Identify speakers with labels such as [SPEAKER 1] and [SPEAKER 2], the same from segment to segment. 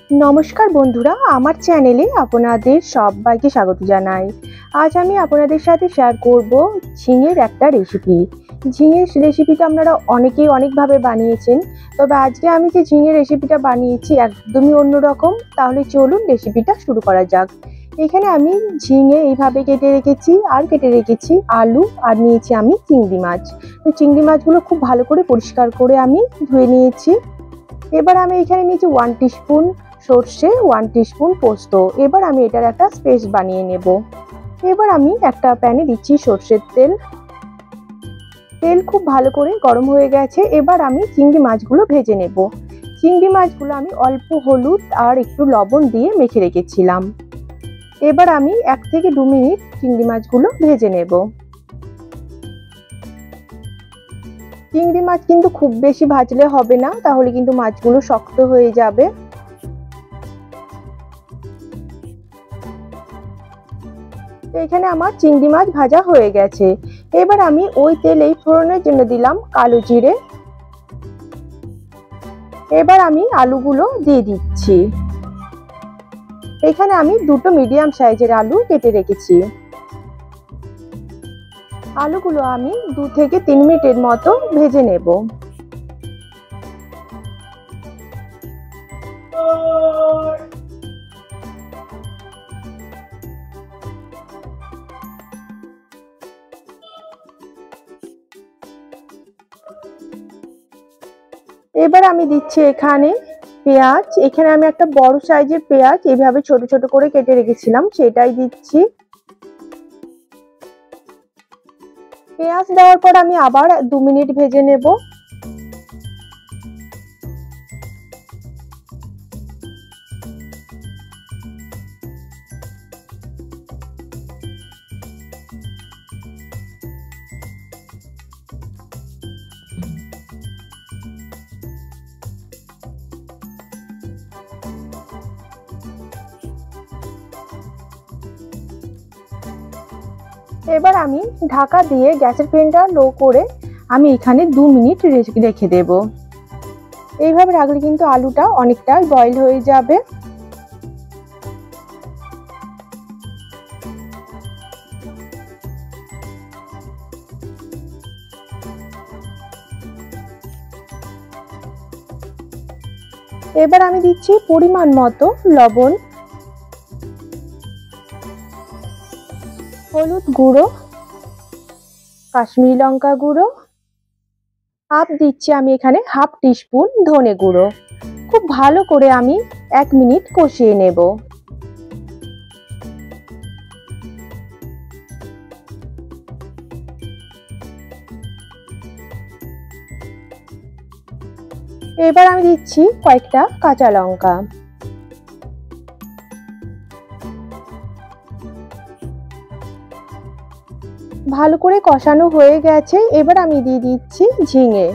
[SPEAKER 1] নমস্কার বন্ধুরা, আমার চ্যানেলে আপনাদের সবাইকে স্বাগত জানাই। আজ আমি আপনাদের সাথে শেয়ার করব ঝিঙের একটা রেসিপি। ঝিঙের রেসিপিটা আপনারা অনেকেই অনেকভাবে বানিয়েছেন, তবে আজকে আমি যে ঝিঙের রেসিপিটা বানিয়েছি একদমই অন্যরকম। তাহলে চলুন রেসিপিটা শুরু করা যাক। এখানে আমি ঝিঙে এইভাবে কেটে রেখেছি, আর কেটে রেখেছি আলু, আর নিয়েছি আমি চিংড়ি মাছ। তো চিংড়ি মাছগুলো খুব ভালো করে পরিষ্কার করে আমি ধুয়ে নিয়েছি। এবার আমি এখানে নিয়েছি 1 টিস্পুন সর্ষে, 1 টিস্পুন পোস্ত। এবার আমি এটার একটা পেস্ট বানিয়ে নেব। এবার আমি একটা প্যানে দিচ্ছি সর্ষের তেল। তেল খুব ভালো করে গরম হয়ে গেছে। এবার আমি চিংড়ি মাছগুলো ভেজে নেব। চিংড়ি মাছগুলো আমি অল্প হলুদ আর একটু লবণ দিয়ে মেখে রেখেছিলাম। এবার আমি 1 থেকে 2 মিনিট চিংড়ি মাছগুলো ভেজে নেব। চিংড়ি মাছ কিন্তু খুব বেশি ভাজলে হবে না, তাহলে কিন্তু মাছগুলো শক্ত হয়ে যাবে। এখানে আমার চিংড়ি মাছ ভাজা হয়ে গেছে। এবার আমি ওই তেলেই ফোড়নের জন্য দিলাম কালো জিরে। এবার আমি আলুগুলো দিয়ে দিচ্ছি। এখানে আমি দুটো মিডিয়াম সাইজের আলু কেটে রেখেছি। আলুগুলো আমি 2 থেকে 3 মিনিটের মতো ভেজে নেব। এবার আমি দিচ্ছি এখানে পেঁয়াজ। এখানে আমি একটা বড় সাইজের পেঁয়াজ এইভাবে ছোট ছোট করে কেটে রেখেছিলাম, সেটাই দিচ্ছি। পেঁয়াজ দেওয়ার পর আমি আবার 2 মিনিট ভেজে নেব। এবার আমি ঢাকা দিয়ে গ্যাসের ফ্লেমটা লো করে আমি এখানে 2 মিনিট রেখে দেব। এইভাবে রাখলে কিন্তু আলুটা অনেকটা বয়েল হয়ে যাবে। এবার আমি দিচ্ছি পরিমাণ মতো লবণ, হলুদ গুঁড়ো, কাশ্মীরি লঙ্কা গুঁড়ো, আর দিচ্ছি আমি এখানে 1/2 টিস্পুন ধনে গুঁড়ো। খুব ভালো করে আমি 1 মিনিট কষিয়ে নেব। এবার আমি দিচ্ছি কয়েকটা কাঁচা লঙ্কা। ভালো করে কষানো হয়ে গেছে। এবার আমি দিয়ে দিচ্ছি ঝিঙে।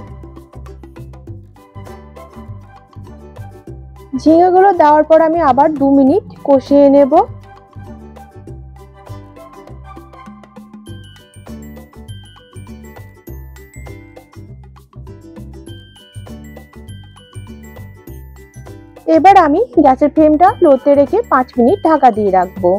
[SPEAKER 1] ঝিঙেগুলো দেওয়ার পর আমি আবার 2 মিনিট কষিয়ে নেব। এবার আমি গ্যাসের ফ্লেমটা লোতে রেখে 5 মিনিট ঢাকা দিয়ে রাখবো।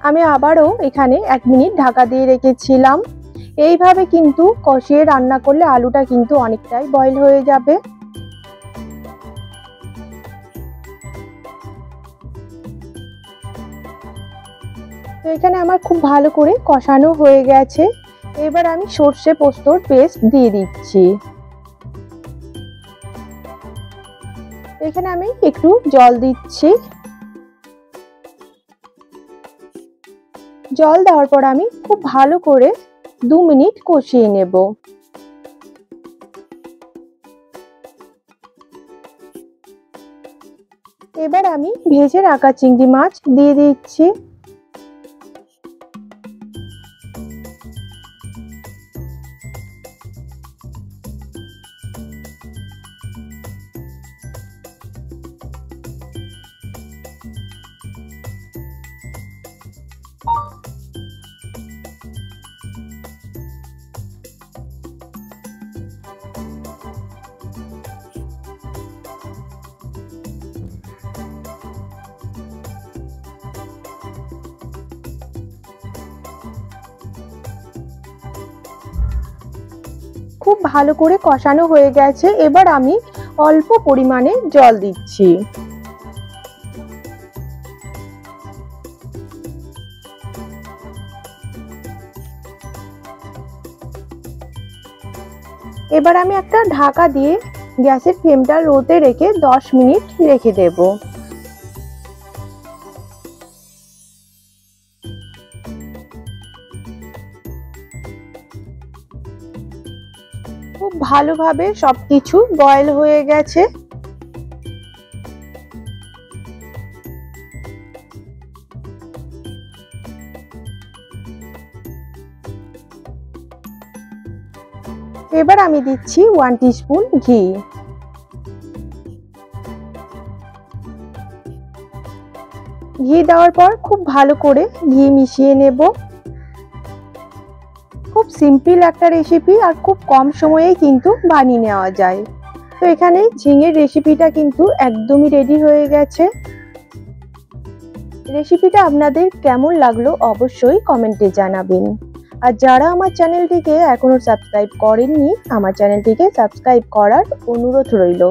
[SPEAKER 1] আমি আবারও এখানে 1 মিনিট ঢাকা দিয়ে রেখেছিলাম। এইভাবে কিন্তু কষিয়ে রান্না করলে আলুটা কিন্তু অনেকটাই বয়েল হয়ে যাবে। তো এখানে আমার খুব ভালো করে কষানো হয়ে গেছে। এবার আমি সর্ষে পোস্তর পেস্ট দিয়ে দিচ্ছি। এখানে আমি একটু জল দিচ্ছি। জল দেওয়ার পর আমি খুব ভালো করে 2 মিনিট কষিয়ে নেব। এবার আমি ভেজে রাখা চিংড়ি মাছ দিয়ে দিচ্ছি। খুব ভালো করে কষানো হয়ে গেছে। এবার আমি অল্প পরিমাণে জল দিচ্ছি। এবার আমি একটা ঢাকা দিয়ে গ্যাসের ফ্লেমটা লোতে রেখে 10 মিনিট রেখে দেব। খুব ভালোভাবে সবকিছু বয়েল হয়ে গেছে। এবার আমি দিচ্ছি 1 টিস্পুন ঘি। ঘি দেওয়ার পর খুব ভালো করে ঘি মিশিয়ে নেব। খুব সিম্পল একটা রেসিপি আর খুব কম সময়েই কিন্তু বানিয়ে নেওয়া যায়। তো এখানে ঝিঙের রেসিপিটা কিন্তু একদমই রেডি হয়ে গেছে। রেসিপিটা আপনাদের কেমন লাগলো অবশ্যই কমেন্টে জানাবেন। আর যারা আমার চ্যানেলটিকে এখনো সাবস্ক্রাইব করেননি, আমার চ্যানেলটিকে সাবস্ক্রাইব করার অনুরোধ রইল।